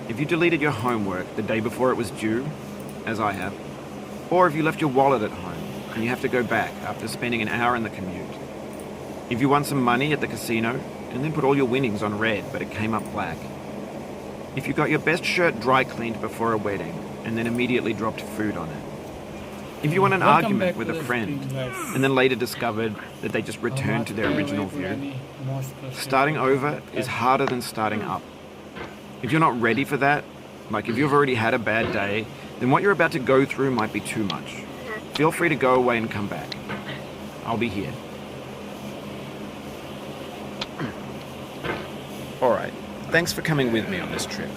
If you deleted your homework the day before it was due, as I have, or if you left your wallet at home and you have to go back after spending an hour in the commute. If you won some money at the casino and then put all your winnings on red but it came up black. If you got your best shirt dry cleaned before a wedding and then immediately dropped food on it. If you won an argument with a friend and then later discovered that they just returned to their original view. Starting over is harder than starting up. If you're not ready for that, like if you've already had a bad day, then what you're about to go through might be too much. Feel free to go away and come back. I'll be here. Alright, thanks for coming with me on this trip.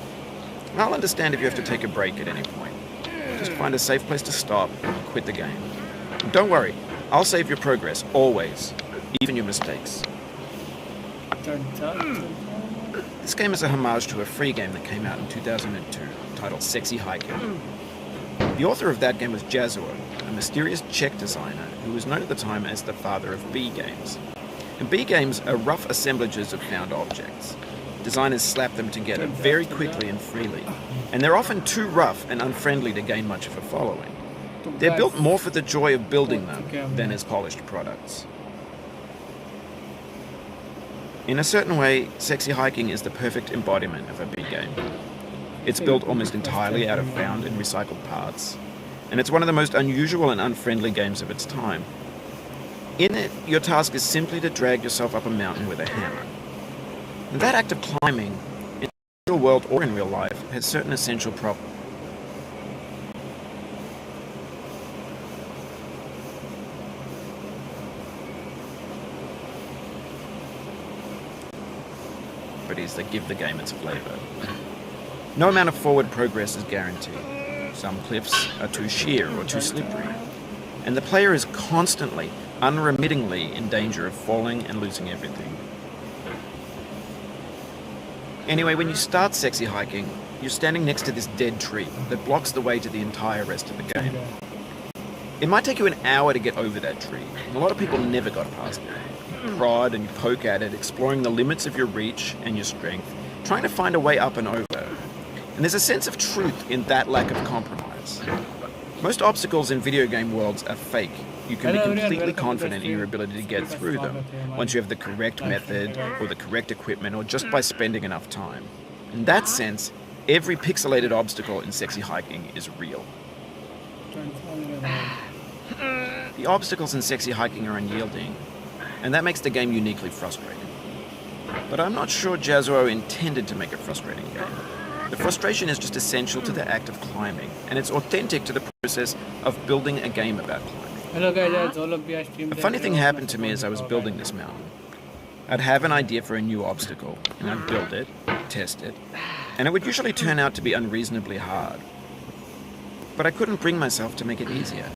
I'll understand if you have to take a break at any point. Just find a safe place to stop and quit the game. And don't worry, I'll save your progress, always. Even your mistakes. This game is a homage to a free game that came out in 2002, titled Sexy Hiking. The author of that game was Jazzuo, a mysterious Czech designer who was known at the time as the father of B games. And B games are rough assemblages of found objects. Designers slap them together very quickly and freely, and they're often too rough and unfriendly to gain much of a following. They're built more for the joy of building them than as polished products. In a certain way, Sexy Hiking is the perfect embodiment of a B game. It's built almost entirely out of found and recycled parts, and it's one of the most unusual and unfriendly games of its time. In it, your task is simply to drag yourself up a mountain with a hammer. And that act of climbing, in the real world or in real life, has certain essential properties. That give the game its flavor. No amount of forward progress is guaranteed. Some cliffs are too sheer or too slippery, and the player is constantly, unremittingly in danger of falling and losing everything. Anyway, when you start Sexy Hiking, you're standing next to this dead tree that blocks the way to the entire rest of the game. It might take you an hour to get over that tree, and a lot of people never got past it. You prod and you poke at it, exploring the limits of your reach and your strength, trying to find a way up and over. And there's a sense of truth in that lack of compromise. Most obstacles in video game worlds are fake. You can be completely confident in your ability to get through them once you have the correct method or the correct equipment or just by spending enough time. In that sense, every pixelated obstacle in Sexy Hiking is real. The obstacles in Sexy Hiking are unyielding, and that makes the game uniquely frustrating. But I'm not sure Jazzuo intended to make a frustrating game. The frustration is just essential to the act of climbing, and it's authentic to the process of building a game about climbing. Hello guys, A funny thing happened to me as I was building this mountain. I'd have an idea for a new obstacle, and I'd build it, test it, and it would usually turn out to be unreasonably hard. But I couldn't bring myself to make it easier.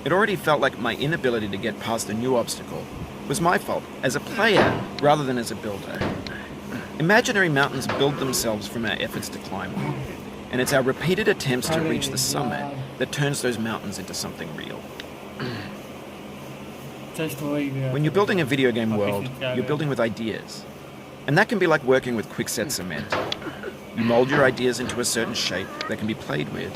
It already felt like my inability to get past the new obstacle was my fault as a player rather than as a builder. Imaginary mountains build themselves from our efforts to climb them, and it's our repeated attempts to reach the summit that turns those mountains into something real. When you're building a video game world, you're building with ideas, and that can be like working with quickset cement. You mold your ideas into a certain shape that can be played with,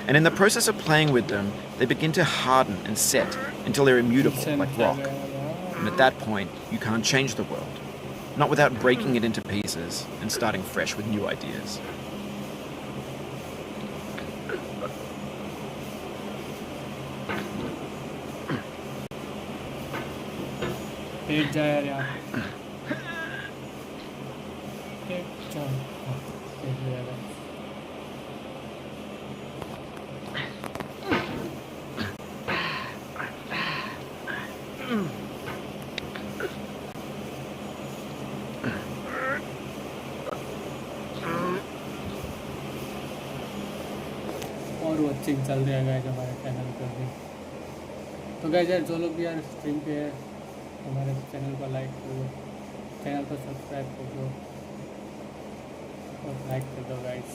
and in the process of playing with them, they begin to harden and set until they're immutable, like rock. And at that point, you can't change the world. Not without breaking it into pieces and starting fresh with new ideas. और watching चल रहा है guys हमारे channel पर भी। तो guys यार जो लोग भी यार स्ट्रीम पे है हमारे चैनल को लाइक करो, चैनल को सब्सक्राइब कर दो और लाइक कर दो गाइस।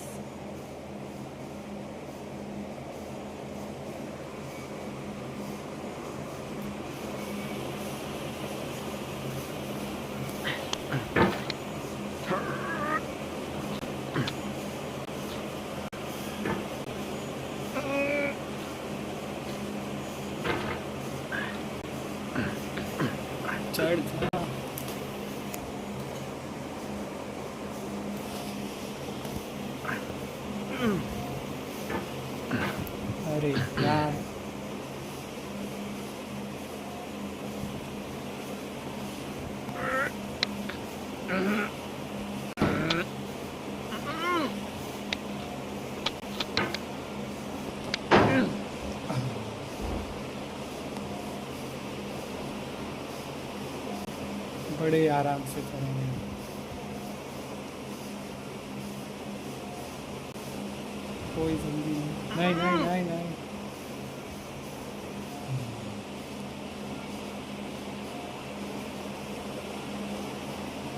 चढ़ जा। अरे यार बड़े आराम से चलेंगे। कोई जल्दी नहीं, नहीं नहीं नहीं नहीं।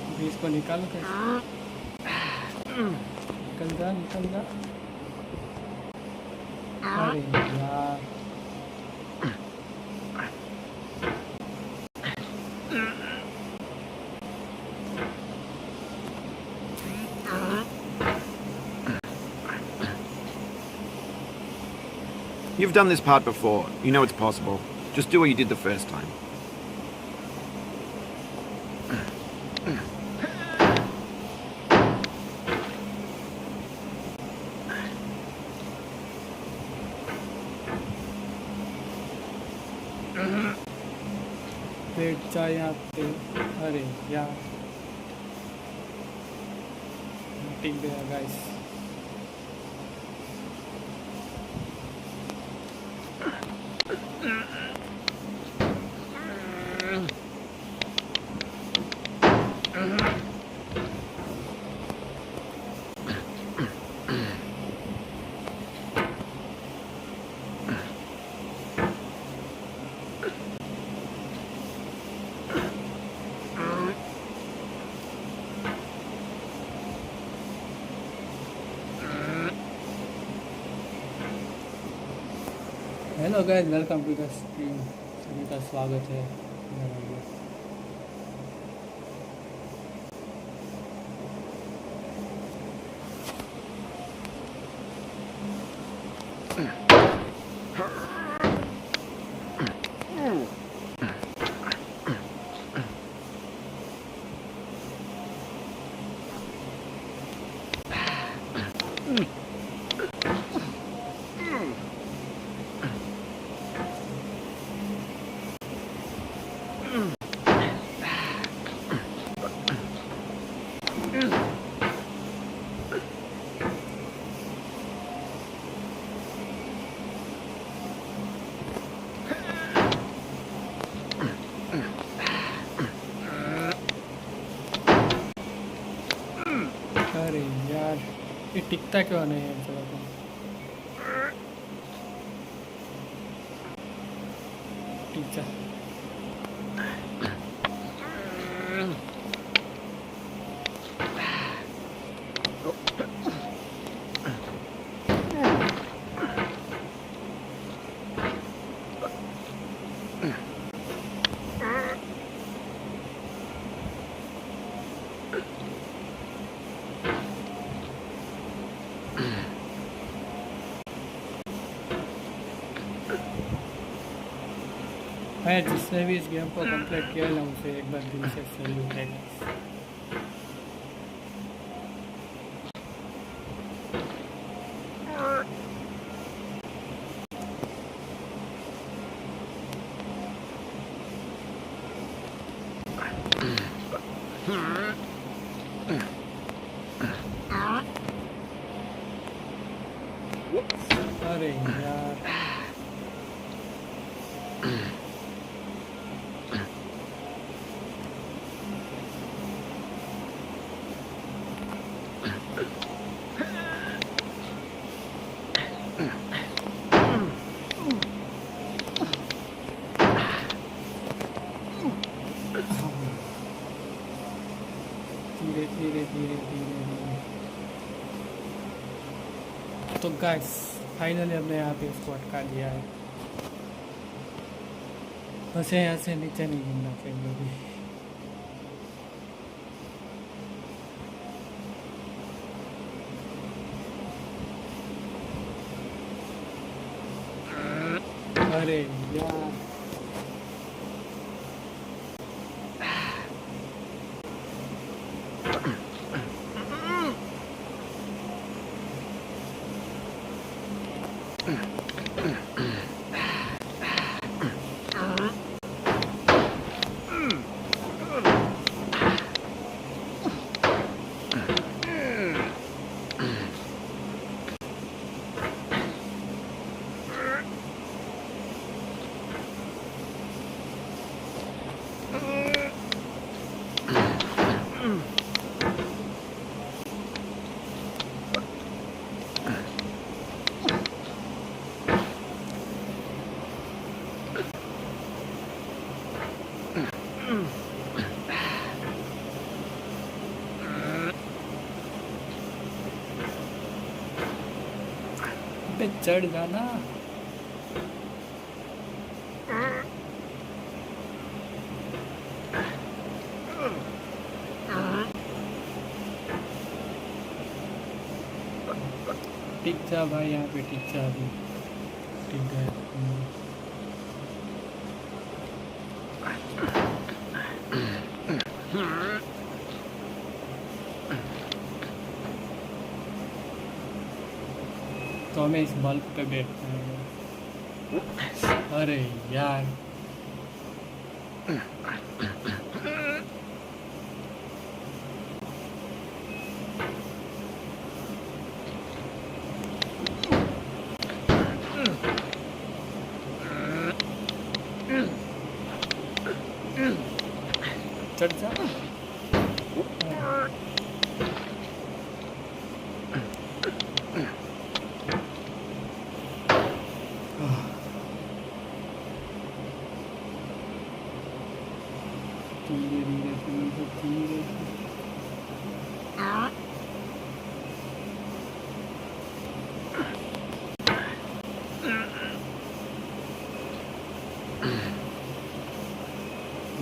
अभी इसको निकाल कर, निकल जा निकल जा। अरे यार You've done this part before. You know it's possible. Just do what you did the first time. बैठ जा यहाँ पे। अरे यार टिक गया guys. Hello guys, welcome to the stream. सभी का स्वागत है मेरा वीडियो। अरे यार ये टिकता क्यों नहीं है? चलो तो टिक जा। मैं जिसने भी इस गेम को कंप्लीट किया ना उसे एक बार दिल से सैल्यूट है। अरे यार धीरे धीरे धीरे धीरे धीरे। तो गाइस फाइनली हमने यहाँ पे इसको अटका दिया है। बस यहाँ से नीचे नहीं गिरना चाहिए अभी। अरे यार पे चढ़ जाना। टिक जा भाई, यहाँ पे टिक जा अभी। ठीक है। तो हमें इस बल्ब पे बैठना है। अरे यार, चढ़ जा। धीरे धीरे धीरे।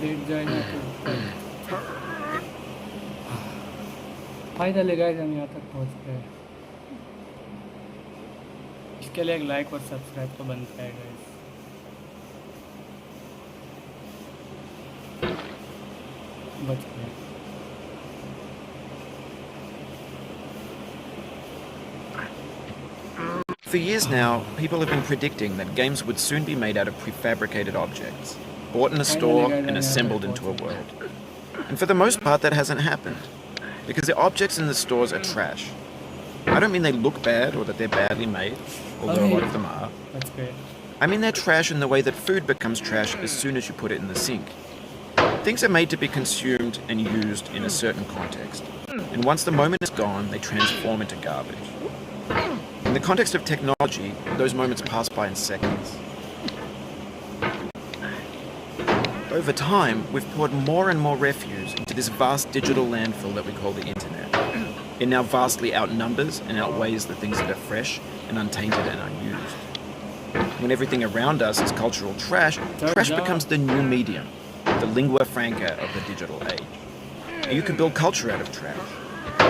लेट जाए यहाँ पे। फाइनली गाइस हम यहाँ तक पहुँच गए। इसके लिए एक लाइक और सब्सक्राइब तो बनता है गाइस। बच गए। For years now, people have been predicting that games would soon be made out of prefabricated objects, bought in a store and assembled into a world. And for the most part, that hasn't happened, because the objects in the stores are trash. I don't mean they look bad or that they're badly made, although a lot of them are. That's great. I mean they're trash in the way that food becomes trash as soon as you put it in the sink. Things are made to be consumed and used in a certain context. And once the moment is gone, they transform into garbage. In the context of technology, those moments pass by in seconds. Over time, we've poured more and more refuse into this vast digital landfill that we call the internet. It now vastly outnumbers and outweighs the things that are fresh and untainted and unused. When everything around us is cultural trash, trash becomes the new medium, the lingua franca of the digital age. You can build culture out of trash,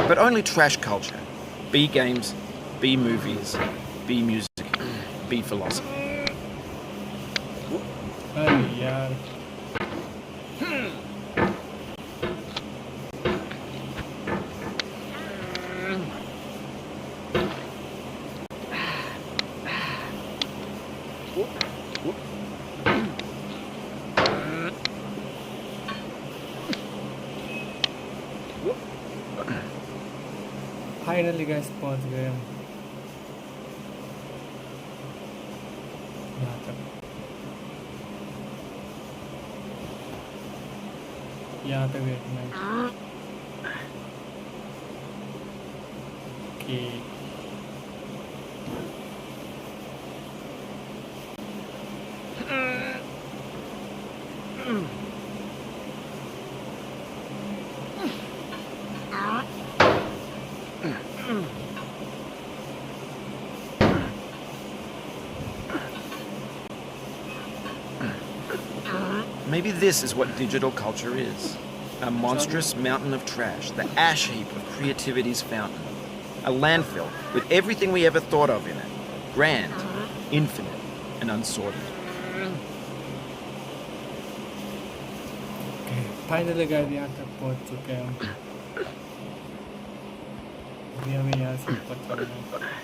but only trash culture. Be games, be movies, be music, be philosophy. अरे यार, finally guys पहुंच गए हम यहाँ तक। यहाँ पे बैठना है। Okay, Maybe this is what digital culture is. A monstrous mountain of trash, the ash heap of creativity's fountain. A landfill with everything we ever thought of in it. Grand, infinite, and unsorted. Finally guys यहाँ तक पहुँच चुके हैं हम। अभी हमें यहाँ से ऊपर चलना है।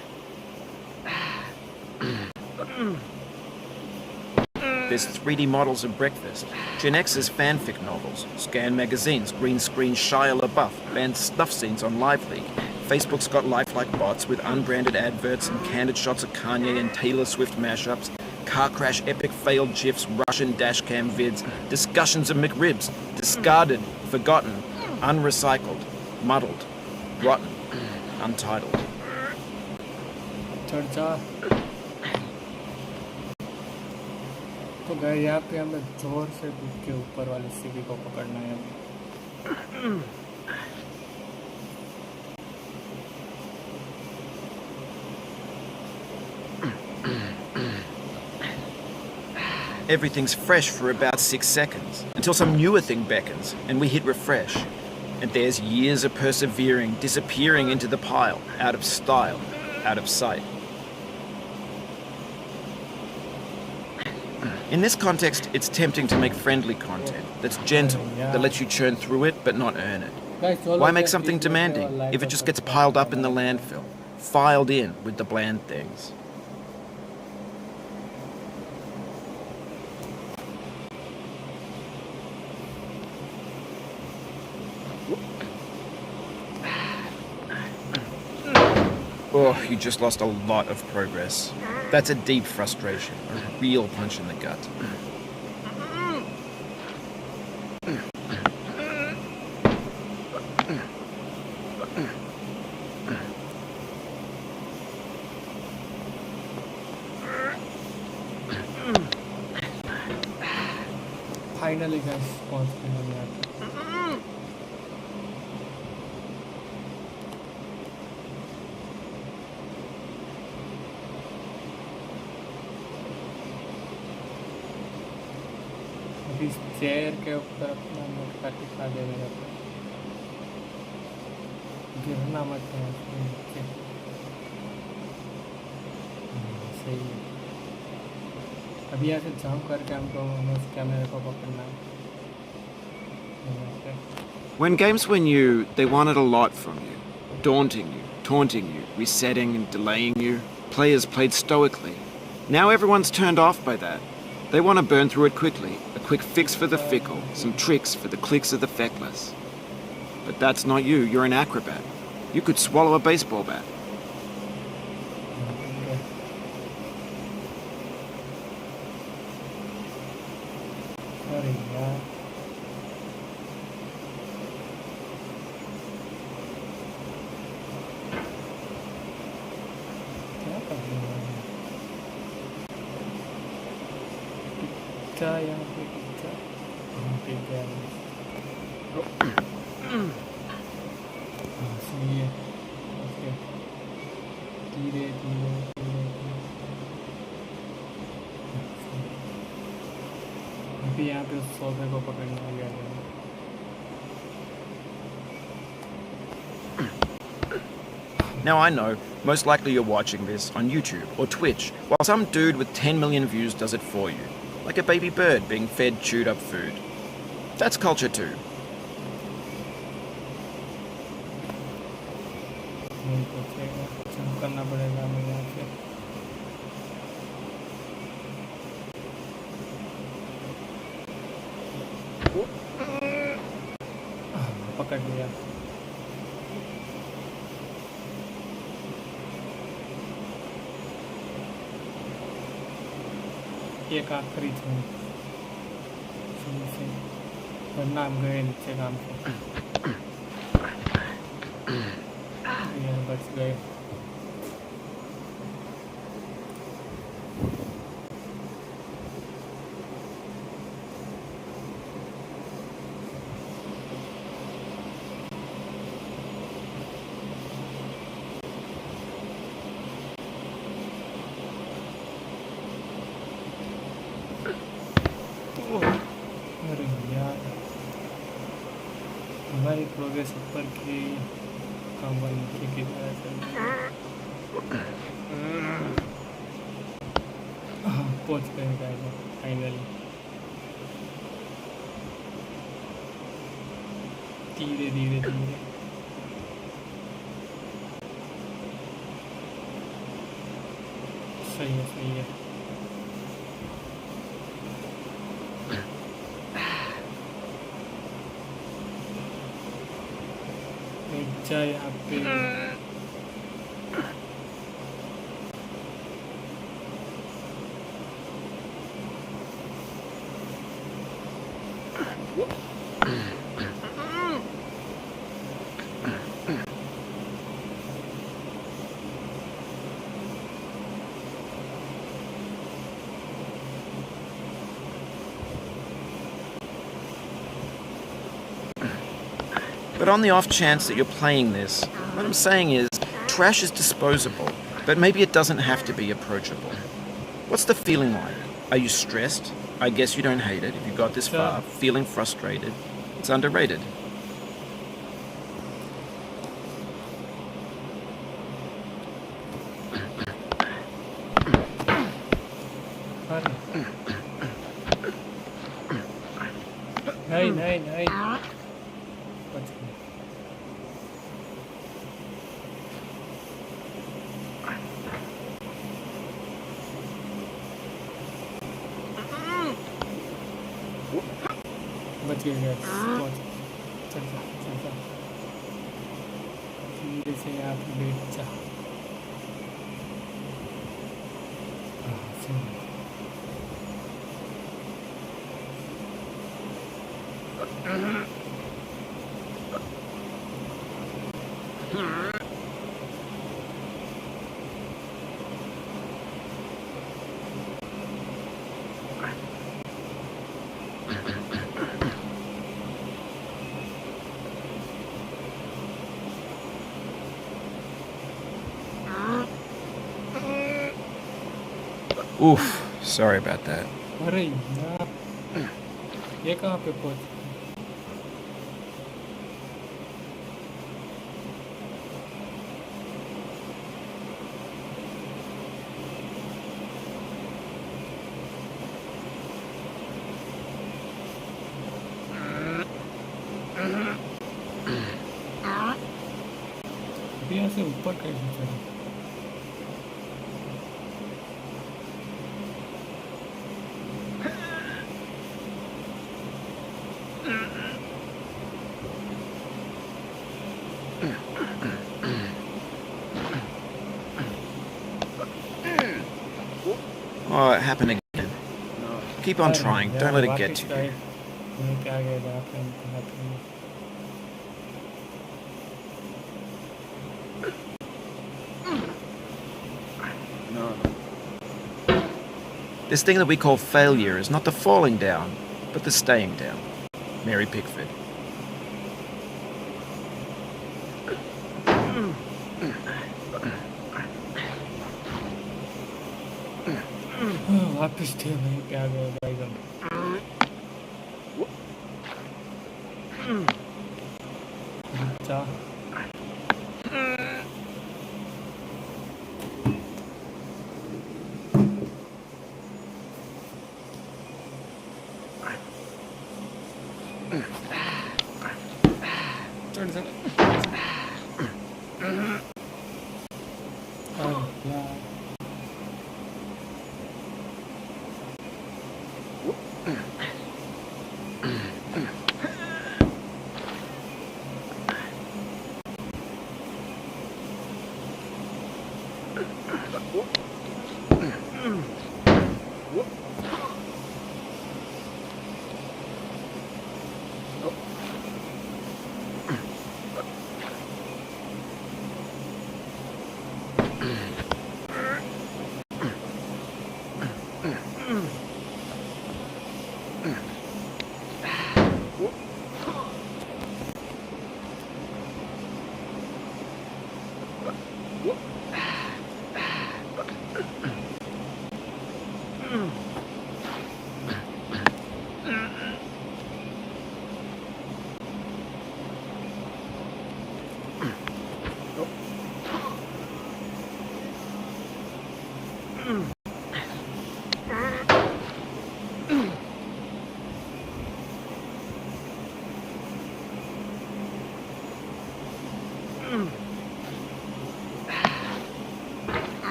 There's 3D models of breakfast, Gen X's fanfic novels, Scan magazines, green screen Shia LaBeouf, banned stuff scenes on Live League. Facebook's got lifelike bots with unbranded adverts and candid shots of Kanye and Taylor Swift mashups, car crash epic failed gifs, Russian dashcam vids, discussions of McRibs, discarded, forgotten, unrecycled, muddled, rotten, untitled. चर्चा तो गए यहाँ पे हमें जोर से कूद के ऊपर वाली सीढ़ी को पकड़ना है अभी। Everything's fresh for about 6 seconds, until some newer thing beckons, and we hit refresh. And there's years of persevering disappearing into the pile, out of style, out of sight. In this context, it's tempting to make friendly content that's gentle, that lets you churn through it but not earn it. Guys, Why make something demanding if it just gets piled up in the landfill, filed in with the bland things? Oh, you just lost a lot of progress. That's a deep frustration, a real punch in the gut. Finally guys पहुंच गए हम यहाँ पे। अभी इस chair के ऊपर अपना मटका टिका दे मेरे को, गिरना मत है इसके नीचे। सही है। अभी यहाँ से जंप करके हमको हमें उस कैमरे को पकड़ना है। When games were new, they wanted a lot from you. Daunting you, taunting you, resetting and delaying you. Players played stoically. Now everyone's turned off by that. They want to burn through it quickly. A quick fix for the fickle, some tricks for the clicks of the feckless. But that's not you. You're an acrobat. You could swallow a baseball bat. अरे यार क्या कर रहे हैं? टिक्का यहाँ पे टिक्का टिक गया। हाँ सही है। ओके धीरे धीरे धीरे अभी यहाँ पे उस सोफे को पकड़ना गया है। Now I know, most likely you're watching this on YouTube or Twitch, while some dude with 10 million views does it for you, like a baby bird being fed chewed up food. That's culture too. नहीं पहुँचेगा, jump करना पड़ेगा हमें यहाँ से। पकड़ लिया। एक आखिरी छूट से वरना हम गए नीचे काम से। यार बच गए। अरे यार हमारी प्रोग्रेस ऊपर की काम नीचे की तरह चल रही है। हाँ पहुँच गए गाइस फाइनली। धीरे धीरे धीरे सही है सही है। जा यहाँ पे But on the off chance that you're playing this, what I'm saying is, trash is disposable, but maybe it doesn't have to be approachable. What's the feeling like? Are you stressed? I guess you don't hate it if you got this Sure. far, feeling frustrated. It's underrated. अरे नहीं नहीं नहीं बच गया। बच गया guys, पहुंच चल जा चल जा धीरे से यहाँ पे बैठ जा। सुन। Oof, sorry about that. अरे यार ये कहाँ पे पहुंच अभी यहाँ से ऊपर कैसे चढ़े Oh, it happened again. Keep on trying. Don't let it get to you. मैं क्या गया जहाँ पे हमको happen हुआ। This thing that we call failure is not the falling down, but the staying down. Mary Pickford. वापस थे वहीं पे आ गए गाइस हम। रुक जा। चढ़ जा। यार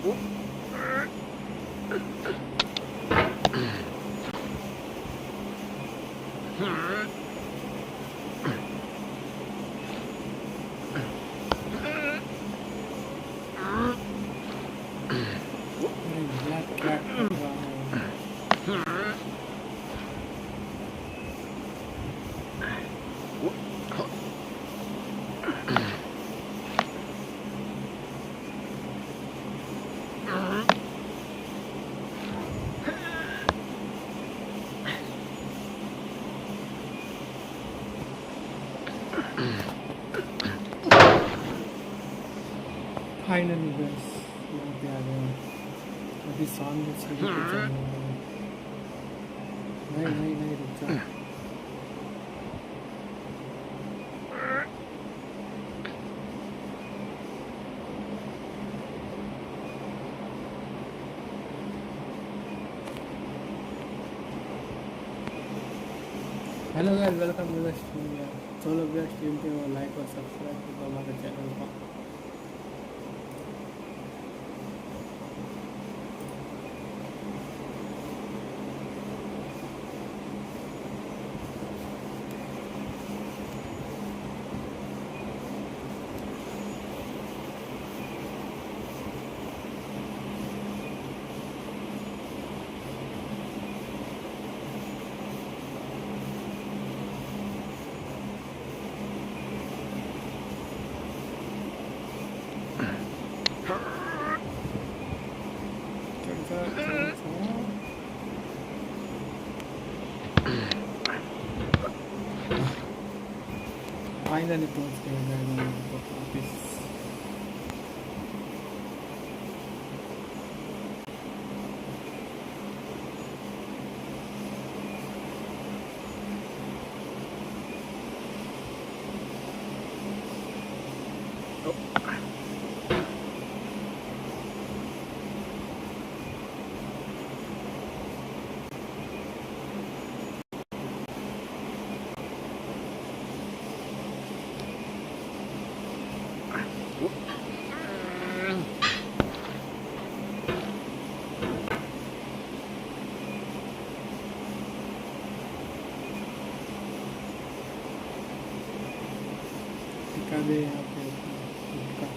ब्लैक ट्रैक कर रहा है। फाइनली बस यहाँ पे आ गए हैं। अभी सामने से भी कुछ आने वाला है। नहीं नहीं नहीं रुक जा। Hello guys, welcome to the stream यार। जो लोग भी स्ट्रीम पे वो लाइक और सब्सक्राइब करो हमारे चैनल को। फाइनली पहुंच गए वापस। टिका दे यहाँ पे टिका।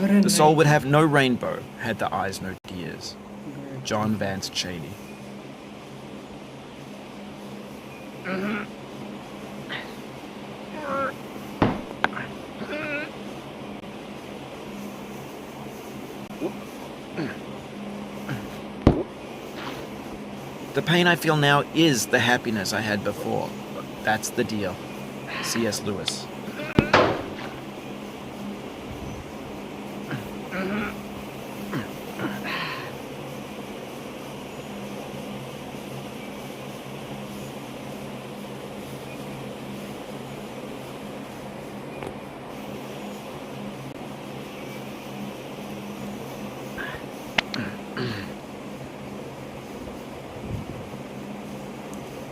अरे The soul नहीं। would have no rainbow had the eyes no tears. गए। John Vance Cheney. The pain I feel now is the happiness I had before. That's the deal. C.S. Lewis.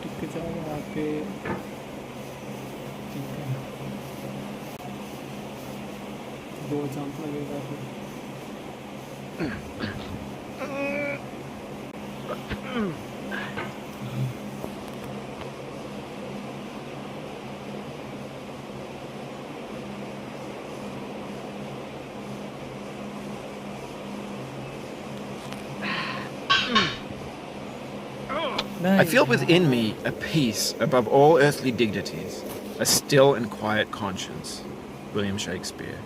टिक जाओ यहाँ पे। ठीक है, 2 जंप लगेगा फिर। I feel within me a peace above all earthly dignities, a still and quiet conscience. William Shakespeare.